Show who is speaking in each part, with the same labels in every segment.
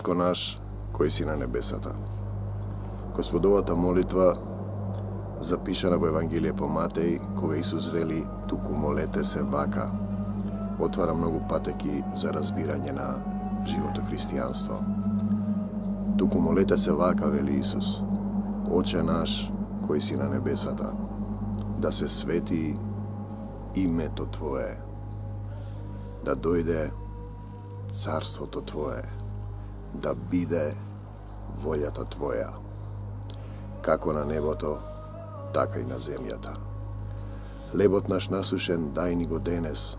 Speaker 1: Татко наш, кој си на небесата. Господовата молитва запишана во Евангелие по Матеј, кога Исус вели туку молете се вака, отвара многу патеки за разбирање на живото христијанство. Туку молете се вака, вели Исус, Оче наш, кој си на небесата, да се свети името Твое, да дојде царството Твое, да биде волјата Твоја, како на небото, така и на земјата. Лебот наш насушен дај ни го денес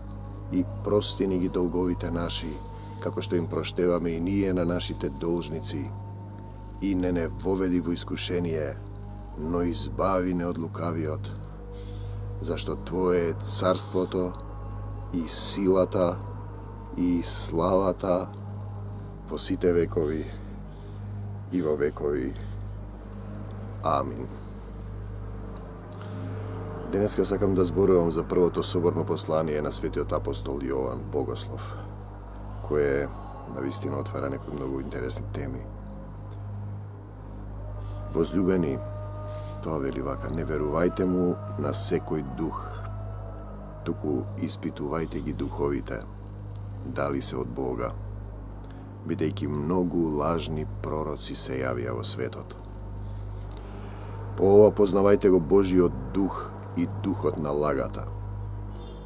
Speaker 1: и прости ни ги долговите наши, како што им проштеваме и ние на нашите должници, и не воведи во искушение, но избави не од лукавиот, зашто Твое е царството и силата и славата во сите векови и во векови. Амин. Денеска сакам да зборувам за првото соборно послание на светиот апостол Јован Богослов, кое навистина отвара некои многу интересни теми. Возлюбени, тоа вели вака, не верувајте му на секој дух, туку испитувајте ги духовите, дали се од Бога, бидејќи многу лажни пророци се јавија во светот. По ова познавајте го Божиот дух и духот на лагата.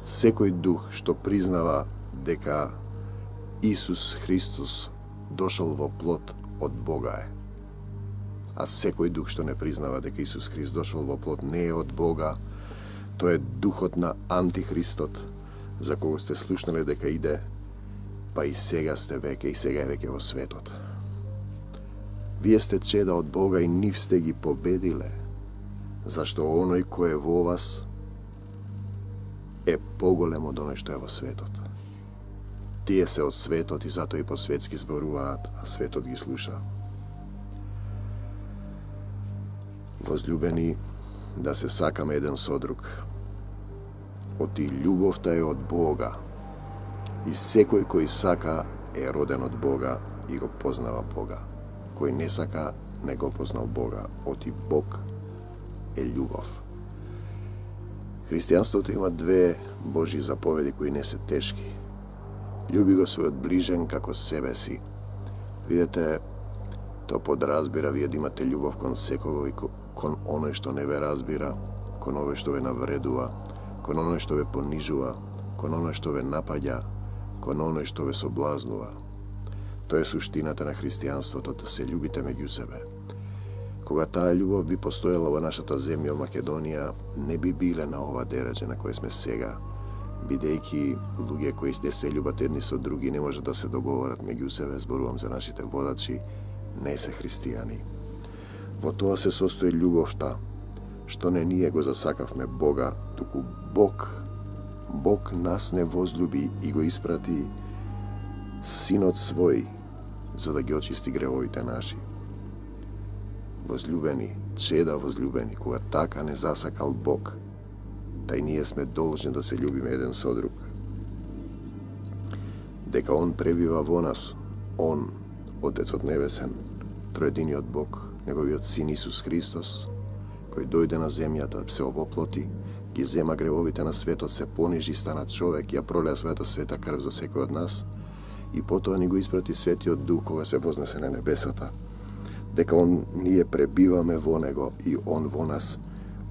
Speaker 1: Секој дух што признава дека Исус Христос дошол во плот од Бога е. А секој дух што не признава дека Исус Христ дошол во плот не е од Бога, тој е духот на Антихристот, за кого сте слушнале дека иде, па и сега сте веќе и сега е веќе во светот. Вие сте чеда од Бога и нив сте ги победиле, зашто оној кој е во вас е поголем од оној што е во светот. Тие се од светот и затоа и по светски зборуваат, а светот ги слуша. Возлюбени, да се сакаме еден со друг. Оти љубовта е од Бога, и секој кој сака е роден од Бога и го познава Бога. Кој не сака, не го познал Бога, оти Бог е љубов. Христијанството има две Божји заповеди кои не се тешки. Љуби го својот ближен како себе си. Видете, тоа подразбира вие да имате љубов кон секого и кон оној што не ве разбира, кон оној што ве навредува, кон оној што ве понижува, кон оној што ве напаѓа, кон оној што ве соблазнува. Тоа е суштината на христијанството, да се љубите меѓу себе. Кога таа љубов би постоела во нашата земја, во Македонија, не би биле на ова дереже на кој сме сега, бидејќи луѓе кои не се љубат едни со други не можат да се договорат меѓу себе, зборувам за нашите водачи, не се христијани. Во тоа се состои љубовта, што не ние го засакавме Бога, туку Бог нас не возлюби и го испрати Синот свој, за да ги очисти гревовите наши. Возлюбени, чеда возлюбени, кога така не засакал Бог, тај ние сме должни да се љубиме еден со друг. Дека Он пребива во нас, Он, Отецот Небесен, троединиот Бог, Неговиот Син Исус Христос, кој дојде на земјата, се овоплоти, ги зема гревовите на светот, се понижи, стана човек, ја пролеа својата света крв за секој од нас, и потоа ни го испрати Светиот Дух кога се вознесе на небесата. Дека ние пребиваме во Него и Он во нас,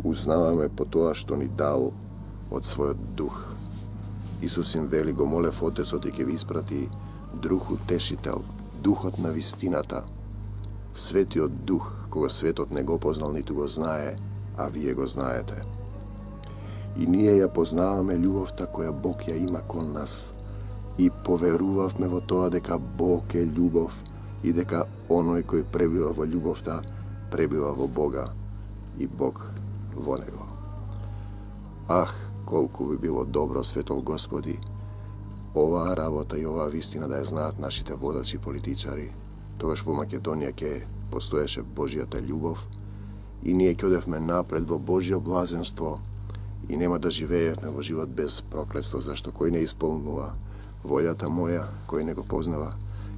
Speaker 1: узнаваме по тоа што ни дал од својот Дух. Исус им вели, го молев Отецот и ќе ви испрати Друг Утешител, Духот на вистината, Светиот Дух, кога светот не го познал, ниту го знае, а вие го знаете. И ние ја познаваме љубовта која Бог ја има кон нас и поверувавме во тоа дека Бог е љубов и дека оној кој пребива во љубовта пребива во Бога и Бог во него. Ах, колку би било добро, светол Господи, оваа работа и оваа вистина да ја знаат нашите водачи и политичари, тогаш во Македонија ќе постоеше Божјата љубов и ние ќе одевме напред во Божјо блазенство и нема да живеевме во живот без проклетство, зашто кој не исполнува волјата моја, кој не го познава,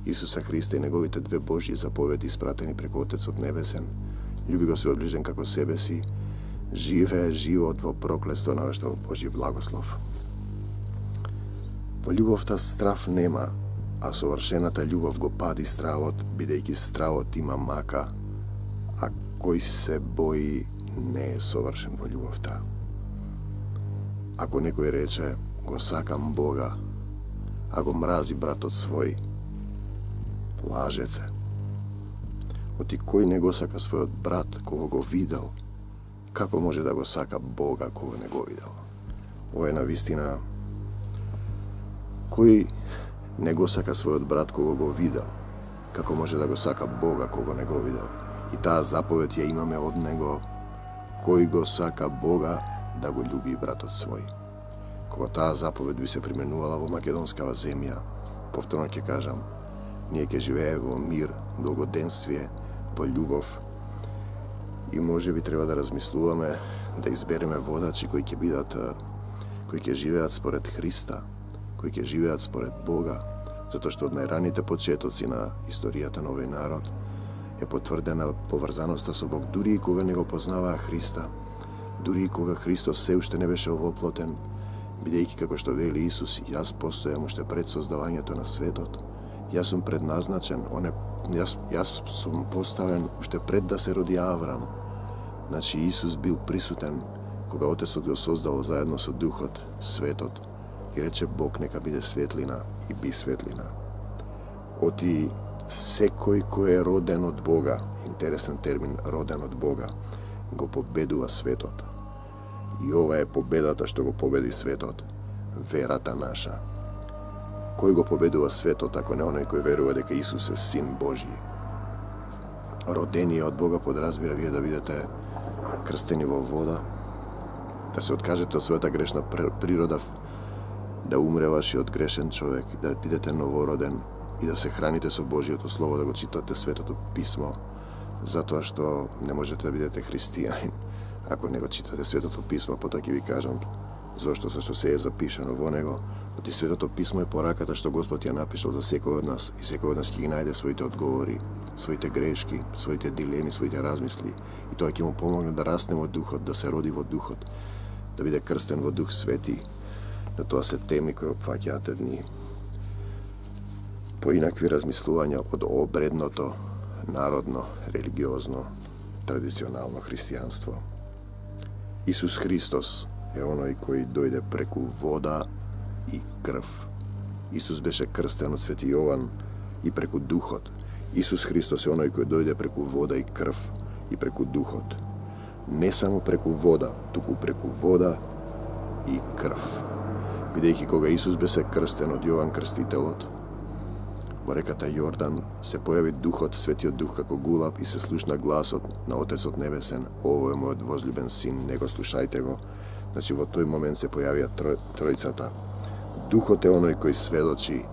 Speaker 1: Исуса Христа и неговите две Божји заповеди испратени преку Отецот Небесен, љуби го својот ближен како себе си, живее живот во проклество навешто во Божји благослов. Во љубовта страв нема, а совршената љубов го пади стравот, бидејќи стравот има мака, а кој се бои не е совршен во љубовта. Ако некој рече, го сакам Бога, а го мрази братот свој, лажеце. Оти кој не го сака својот брат кого го видел, како може да го сака Бога кого не го видел? Ова е навистина. Кој не го сака својот брат кого го видел, како може да го сака Бога кого не го видел? И таа заповед ја имаме од него: кој го сака Бога, да го љуби братот свој. Кога таа заповед би се применувала во македонскава земја, повторно ќе кажам, ние ќе живееме во мир, благоденствие, во љубов, и може би треба да размислуваме да избереме водачи кои ќе живеат според Христа, кои ќе живеат според Бога, затоа што од најраните почетоци на историјата на овој народ е потврдена поврзаноста со Бог, дури и кога не го познаваа Христа, дури и кога Христос се уште не беше овоплотен, бидејќи како што вели Исус, јас постојам уште пред создавањето на светот, јас сум предназначен, јас сум поставен уште пред да се роди Аврам. Значи Исус бил присутен кога Отецот го создал заедно со Духот, светот, и рече Бог нека биде светлина, и би светлина. Оти секој кој е роден од Бога, интересен термин, роден од Бога, го победува светот. И ова е победата што го победи светот, верата наша. Кој го победува светот, ако не оној кој верува дека Исус е Син Божји? Родени од Бога подразбира вие да бидете крстени во вода, да се откажете од својата грешна природа, да умре вашиот грешен човек, да бидете новороден и да се храните со Божјото Слово, да го читате Светото Писмо, затоа што не можете да бидете христијанин ако не го читате Светото Писмо. Потоа ќе ви кажам зошто, зашто се е запишано во него. Оти Светото Писмо е пораката што Господ ја напишал за секој од нас, и секој од нас ќе ги најде своите одговори, своите грешки, своите дилеми, своите размисли, и тоа ќе му помогне да расне во Духот, да се роди во Духот, да биде крстен во Дух Свети. Но тоа се теми кои опфаќаат едни поинакви размислувања од обредното, народно, религиозно, традиционално христијанство. Исус Христос е оној кој дојде преку вода и крв. Исус беше крстен од Свети Јован и преку Духот. Исус Христос е оној кој дојде преку вода и крв и преку Духот. Не само преку вода, туку преку вода и крв. Бидејќи кога Исус беше крстен од Јован Крстителот, во реката Јордан се појави Духот, Светиот Дух како гулаб, и се слушна гласот на Отецот Небесен: ово е мојот возлюбен син, него слушајте го. Значи во тој момент се појавија тројцата. Духот е оној кој сведочи,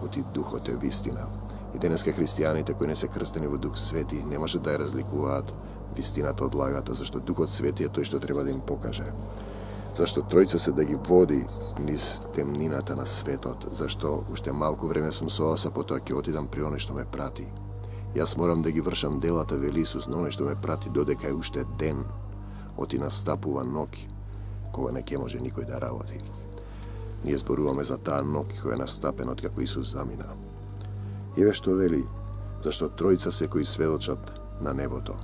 Speaker 1: оти Духот е вистина. И денеска христијаните кои не се крстени во Дух Свети не може да ја разликуваат вистината од лагата, зашто Духот Свети е тој што треба да им покаже. Зашто Тројца се да ги води низ темнината на светот, зашто уште малку време сум со вас, а потоа ќе отидам при оној што ме прати. Јас морам да ги вршам делата, вели Исус, но оној што ме прати додека е уште ден, оти настапува ноќ, кога не ќе може никој да работи. Ние зборуваме за таа ноќ која е настапена од како Исус замина. Еве што вели, зашто Тројца се кои сведочат на небото: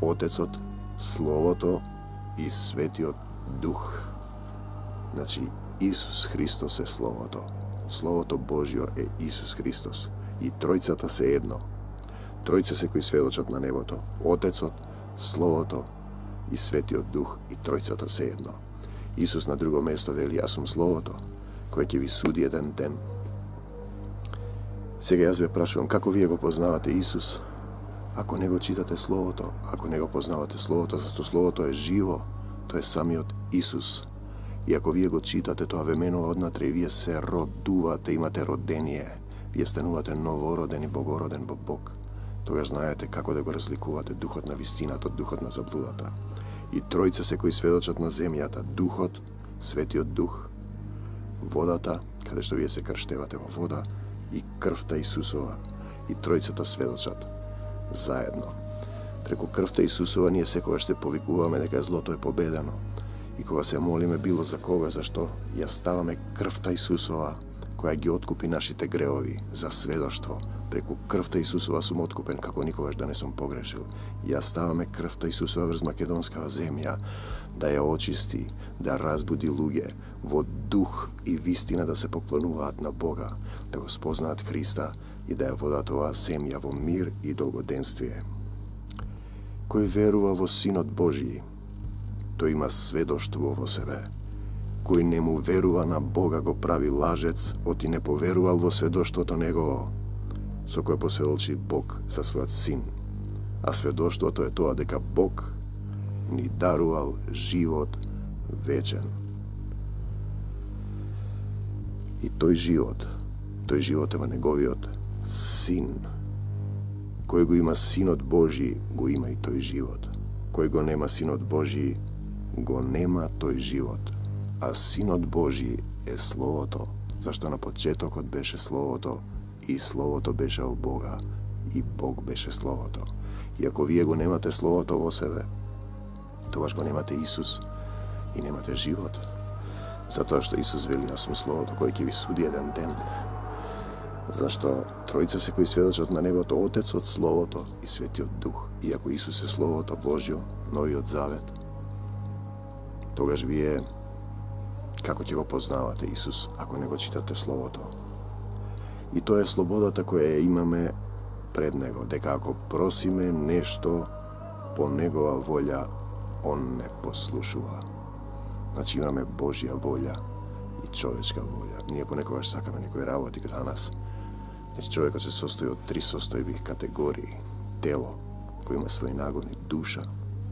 Speaker 1: Отецот, Словото и Светиот Дух. Значи, Исус Христос е Словото. Словото Божјо е Исус Христос. И Тројцата се едно. Тројца се кои сведочат на небото: Отецот, Словото и Светиот Дух, и Тројцата се едно. Исус на друго место вели: јас сум Словото, кој ќе ви суди еден ден. Сега јас ве прашувам, како вие го познавате Исус, ако не го читате Словото, ако не го познавате Словото, зашто Словото е живо, тоа е самиот Исус. И ако вие го читате, тоа ве менува однатре и вие се родувате, имате родение, вие станувате новороден и богороден во Бог. Тогаш знаете како да го разликувате духот на вистината од духот на заблудата. И Тројца се кои сведочат на земјата: Духот, Светиот Дух, водата, каде што вие се крштевате во вода, и крвта Исусова, и Тројцата сведочат заедно. Преку крвта Исусова ние секогаш се повикуваме дека злото е победено. И кога се молиме било за кога, зашто ја ставаме крвта Исусова, која ги откупи нашите греови за сведоштво. Преку крвта Исусова сум откупен како никогаш да не сум погрешил. Ја ставаме крвта Исусова врз македонскава земја, да ја очисти, да разбуди луѓе во дух и вистина да се поклонуваат на Бога, да го спознаат Христа и да ја водат оваа земја во мир и долгоденствие. Кој верува во Синот Божји, тој има сведоштво во себе. Кој не му верува на Бога го прави лажец, оти не поверувал во сведоштвото негово, со кое посведочи Бог за својот Син. А сведоштвото е тоа дека Бог ни дарувал живот вечен. И тој живот е во неговиот Син. Кој го има Синот Божји, го има и тој живот. Кој го нема Синот Божји, го нема тој живот. А Синот Божји е Словото, зашто на почетокот беше Словото, и Словото беше во Бога, и Бог беше Словото. И ако вие го немате Словото во себе, тогаш го немате Исус и немате живот. Затоа што Исус вели, јас сум Словото кој ќе ви суди еден ден. Зашто Тројца се кои сведочат на небото, Отецот, Словото и Светиот Дух. И ако Исус е Словото Божјо, Новиот Завет, тогаш вие како ќе го познавате Исус ако не го читате Словото? И тоа е слободата која ја имаме пред Него, дека ако просиме нешто по Негова волја, Он не послушува. Значи имаме Божја волја и човечка волја. Ние понекогаш сакаме некои работи за нас. Значи човекот се состои од три состојби категории. Тело, кој има своји нагони, душа,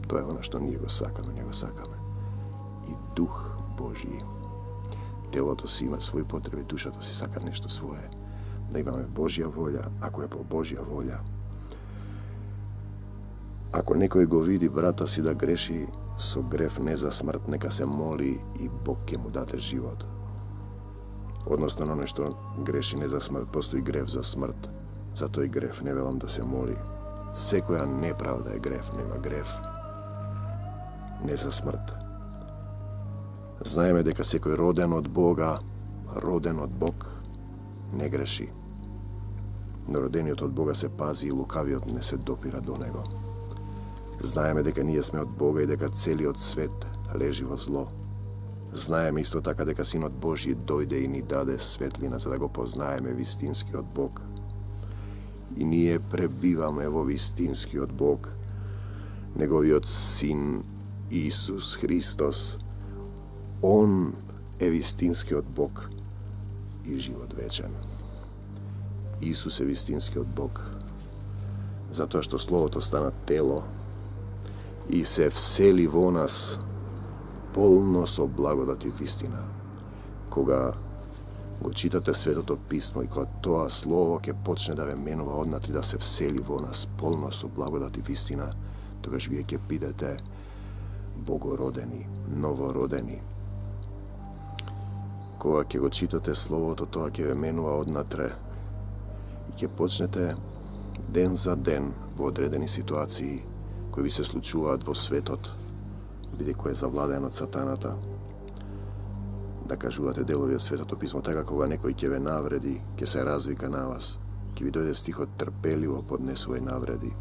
Speaker 1: тоа е она што ние го сакаме, не го сакаме. И Дух Божји. Телото си има своји потреби, душата си сака нешто свое. Да имаме Божја волја, ако е по Божја волја. Ако некој го види брата си да греши со грев не за смрт, нека се моли и Бог ќе му даде живот. Односно на нешто греши не за смрт, постои грев за смрт. За тој грев не велам да се моли. Секоја неправда е грев, нема грев не за смрт. Знаеме дека секој роден од Бога, роден од Бог, не греши. Но родениот од Бога се пази и лукавиот не се допира до него. Знаеме дека ние сме од Бога и дека целиот свет лежи во зло. Знаеме исто така дека Синот Божји дојде и ни даде светлина за да го познаеме вистинскиот Бог. И ние пребиваме во вистинскиот Бог, Неговиот Син Исус Христос. Он е вистинскиот Бог и живот вечен. Исус е вистинскиот Бог, затоа што Словото стана тело и се всели во нас полно со благодат и вистина. Кога го читате Светото Писмо и кога тоа Слово ќе почне да ве менува однатре, да се всели во нас полно со благодат и вистина, тогаш вие ќе бидете богородени, новородени. Кога ќе го читате Словото, тоа ќе ве менува однатре и ќе почнете ден за ден во одредени ситуации кои ви се случуваат во светот, бидејќи е завладен од сатаната, да кажувате делови од Светото Писмо, така кога некој ќе ве навреди, ќе се развика на вас, ќе ви дојде стихот трпеливо поднесувај навреди.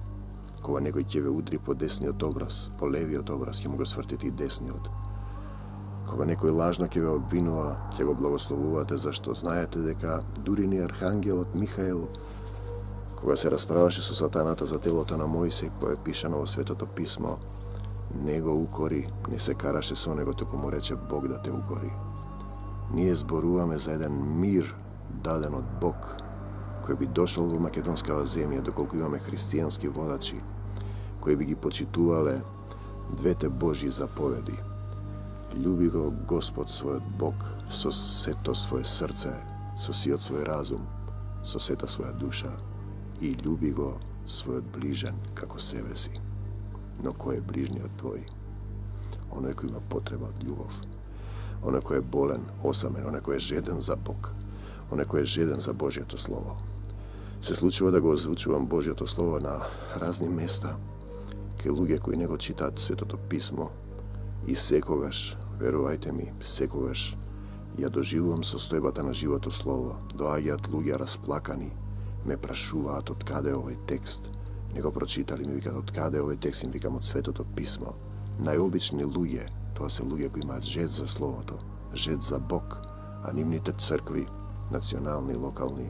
Speaker 1: Кога некој ќе ве удри по десниот образ, по левиот образ, ќе му го свртите и десниот. Кога некој лажно ќе ве обвинува, ќе го благословувате, зашто знаете дека дури ни архангелот Михаел, кога се расправаше со сатаната за телото на Мојсей, кое е пишано во Светото Писмо, не го укори, не се караше со него, току му рече Бог да те укори. Ние зборуваме за еден мир даден од Бог, кој би дошол во македонскава земја, доколку имаме христијански водачи, кои би ги почитувале двете Божји заповеди. Љуби го Господ својот Бог со сето свое срце, со сиот свој разум, со сета своја душа и љуби го својот ближен како себе си. Но кој е ближниот твој? Оној кој има потреба од љубов. Оној кој е болен, осамен, оној кој е жеден за Бог. onaj koji je žeden za Božje to slovo. Se случува да го озвучувам Божјото слово на разни места, кај луѓе кои не го читаат Светото Писмо, и секогаш, верувајте ми, секогаш ја доживувам состојбата на живото слово. Доаѓаат луѓе расплакани, ме прашуваат од каде е овој текст. Не го прочитали, ми викаат од каде е овој текст, им викам од Светото Писмо. Најобични луѓе, тоа се луѓе кои имаат жед за словото, жед за Бог, а нивните цркви, национални, локални,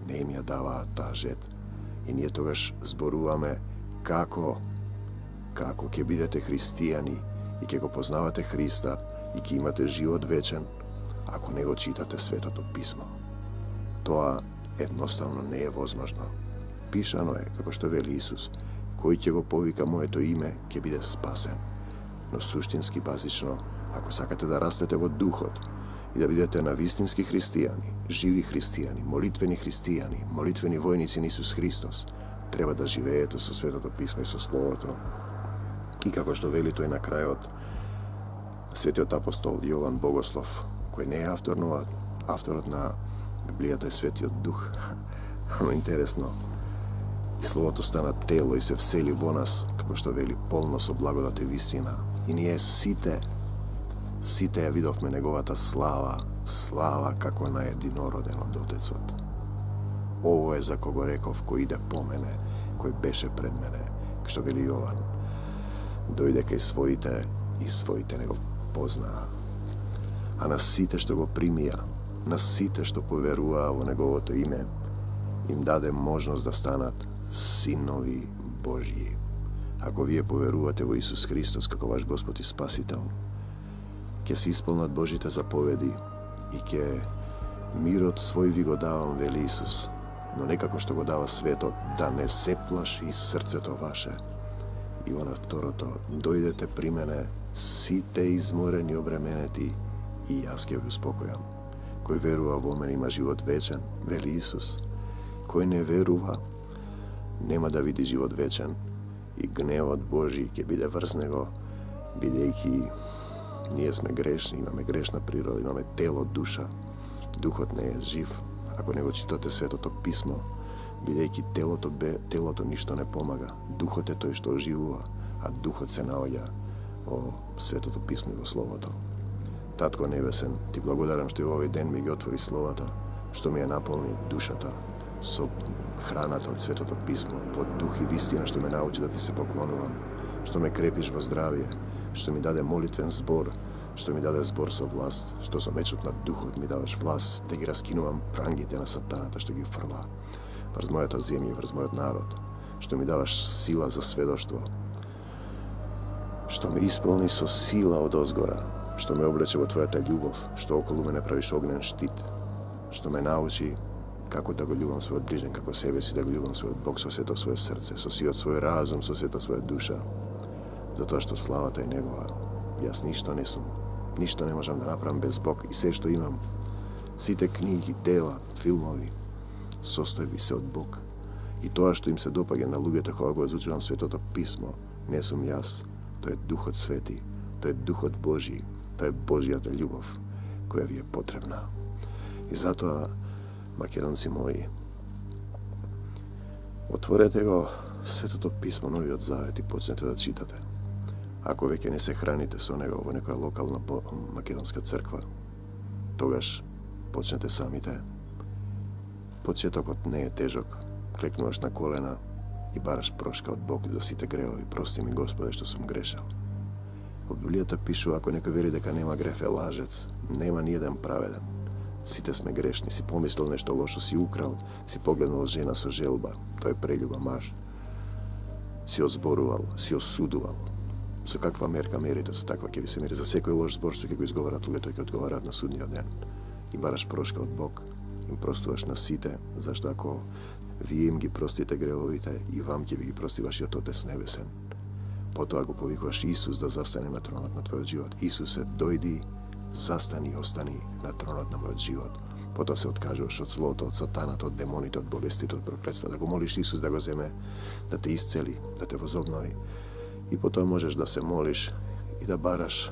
Speaker 1: не им ја даваат таа жед. И ние тогаш зборуваме како ќе бидете христијани и ќе го познавате Христа и ќе имате живот вечен, ако не го читате Светото Писмо. Тоа едноставно не е возможно. Пишано е, како што вели Исус, кој ќе го повика моето име, ќе биде спасен. Но суштински, базично, ако сакате да растете во духот и да бидете навистински христијани, живи христијани, молитвени христијани, молитвени војници на Исус Христос, треба да живеете со Светото Писмо и со Словото. И како што вели тој на крајот, светиот апостол Јован Богослов, кој не е авторот на Библијата е Светиот Дух. Но интересно, и Словото стана тело и се всели во нас, како што вели, полно со благодат и вистина. И ние сите ја видовме неговата слава како на единороден од Отецот. Ово е за кого реков, кој иде по мене, кој беше пред мене, што вели Јован. Дојде кај своите и своите не го познаа. А на сите што го примија, на сите што поверуваа во неговото име, им даде можност да станат синови Божји. Ако вие поверувате во Исус Христос како ваш Господ и Спасител, ќе се исполнат Божите заповеди и ќе мирот свој ви го давам, вели Исус, но не како што го дава светот, да не се плаши срцето ваше. И она второто, дојдете при мене, сите изморени, обременети, и јас ќе ви успокојам. Кој верува во мене има живот вечен, вели Исус. Кој не верува, нема да види живот вечен, и гневот Божи ќе биде врз него, бидејќи ние сме грешни, имаме грешна природа, имаме тело, душа. Духот не е жив, ако не го читате Светото Писмо, бидејќи телото ништо не помага. Духот е тој што оживува, а духот се наоѓа во Светото Писмо и во Словото. Татко Небесен, ти благодарам што и во овој ден ми ги отвори Словата, што ми ја наполни душата со храната од Светото Писмо, во дух и вистина, што ме научи да ти се поклонувам, што ме крепиш во здравие, што ми даде молитвен збор, што ми даде збор со власт, што со мечот на духот ми даваш власт да ги раскинувам прангите на сатаната што ги фрла врз мојата земја, врз мојот народ, што ми даваш сила за сведоштво, што ме исполни со сила од озгора, што ме облече во Твојата љубов, што околу мене правиш огнен штит, што ме научи како да го љубам својот ближен како себе си, да го љубам својот Бог со сето своје срце, со сиот свој разум, со сета своја душа, затоа што славата е Негова. Јас ништо не сум, ништо не можам да направам без Бог и се што имам, сите книги, дела, филмови, состојби се од Бог. И тоа што им се допаѓа на луѓето кога го изучувам Светото Писмо, не сум јас, тоа е Духот Свети, тоа е Духот Божи, тоа е Божјата љубов која ви е потребна. И затоа, македонци мои, отворете го Светото Писмо, Новиот Завет и почнете да читате. Ако веќе не се храните со него во некоја локална македонска црква, тогаш почнете самите. Почетокот не е тежок. Клекнуваш на колена и бараш прошка од Бог за сите гревови. Прости ми, Господе, што сум грешал. Во Библијата пишува, ако некој вери дека нема греф е лажец, нема ниеден праведен. Сите сме грешни, си помислил нешто лошо, си украл, си погледнал жена со желба, тој е прелюба маж. Си озборувал, си осудувал. Со каква мерка мерите, со таква ќе ви се мери. За секој лош збор што ќе го изговарат луѓето ќе одговарат на судниот ден. И бараш прошка од Бог, им простуваш на сите, зашто ако вие им ги простите гревовите, и вам ќе ви ги прости вашиот Отец Небесен. Потоа го повикуваш Исус да застане на тронот на твојот живот. Исусе, дојди, застани и остани на тронот на мојот живот. Потоа се откажуваш од злото, од сатаната, од демоните, од болестите, од проклетства, да го молиш Исус да го земе, да те исцели, да те возобнови. И потоа можеш да се молиш и да бараш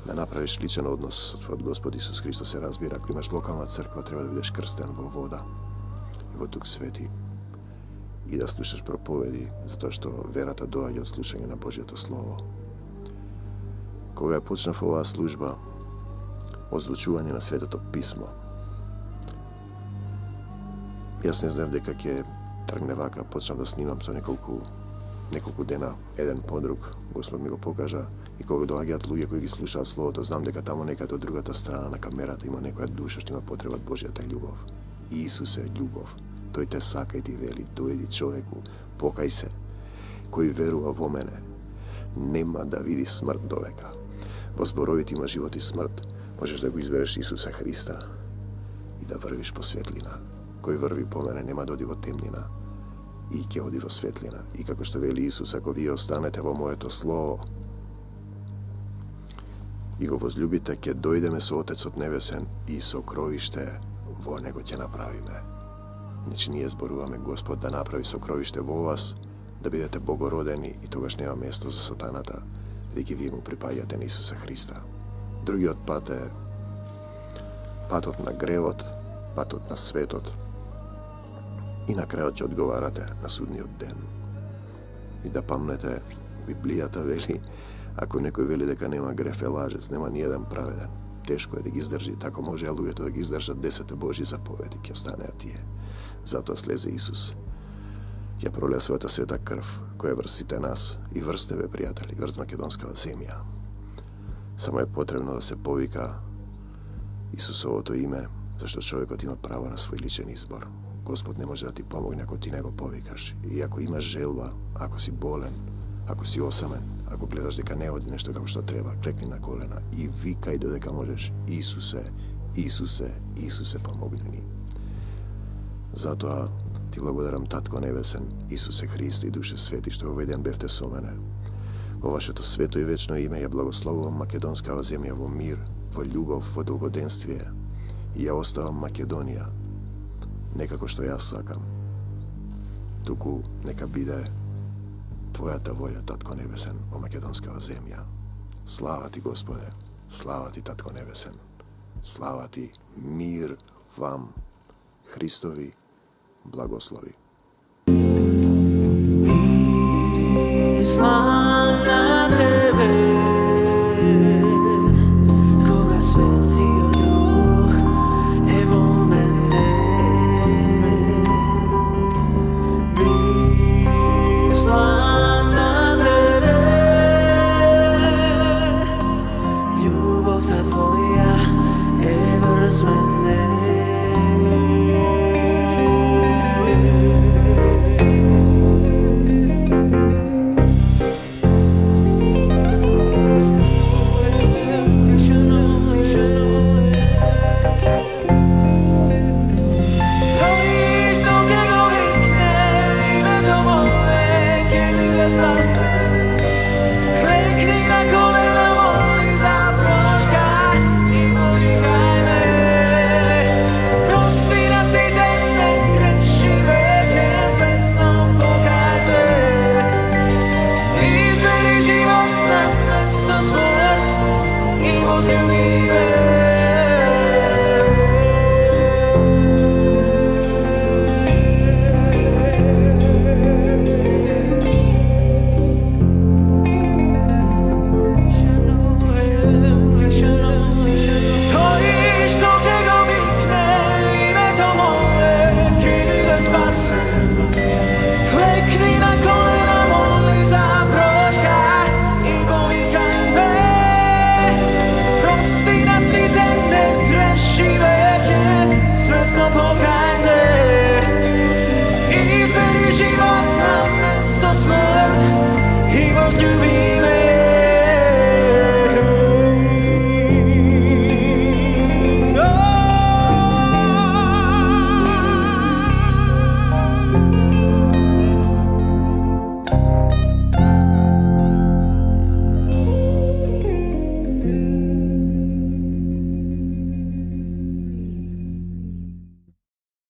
Speaker 1: da napraviš sličan odnos od Gospod Isus Hristos se razbira. Ako imaš lokalna crkva, treba da budeš krsten vo voda i vo Duh Sveti i da slušaš propovedi, zato što verata dođe od slušanja na Božje slovo. Koga je počnав ova služba, ozvučuvanje na Svetoto pismo, jaz ne znam da kak je trgnevaka, počnem da snimam so nekoliko dena, eden po drug, Gospod mi go pokaža i koga doagjat ljudje koji gi slušajo slovo, to znam дека tamo neka to drugата strana na kamerata ima nekoja duša, što ima potreba Božjata ljubav. Isuse, ljubav. Той те сака и ти вели, дојди човеку, покај се, кој верува во мене, нема да види смрт довека. Во зборовите има живот и смрт, можеш да го избереш Исуса Христа и да врвиш по светлина. Кој врви по мене нема да оди во темнина и ќе оди во светлина. И како што вели Исус, ако вие останете во моето слово и го возлюбите, ќе дојдеме со Отецот Небесен и сокровиште во него ќе направиме. Значи ние зборуваме Господ да направи сокровиште во вас, да бидете богородени и тогаш нема место за сатаната, бидејќи вие му припаѓате на Исуса Христа. Другиот пат е патот на гревот, патот на светот и на крајот ќе одговарате на судниот ден. И да памнете, Библијата вели, ако некој вели дека нема греф е лажец, нема ниеден праведен. Тешко е да ги издржи, тако може луѓето да ги издржат 10 Божји заповеди, ќе останеа тие. Затоа слезе Исус. Ја пролеа својата света крв, која врз сите нас и врз тебе, пријатели, врз македонскава земја. Само е потребно да се повика Исусовото име, зашто човекот има право на свој личен избор. Господ не може да ти помогне ако ти не го повикаш. И ако имаш желба, ако си болен, ако си осамен, ако гледаш дека не оди нешто како што треба, клекни на колена и викај додека можеш: Исусе, Исусе, Исусе, помогни ни. Затоа ти благодарам, Татко Небесен, Исусе Христе и Душе Свети, што овој ден бевте со мене. Во вашето свето и вечно име ја благословувам македонскава земја во мир, во љубов, во долгоденствие и ја оставам Македонија, не како што јас сакам, туку нека биде Твојата волја, Татко Небесен, во македонскава земја. Слава ти, Господе, слава ти, Татко Небесен, слава ти, мир вам, Христови благослови.
Speaker 2: Слава на тебе, кога Светиот Дух е во мене. Слава на тебе, љубовта Твоја е врз мене. There we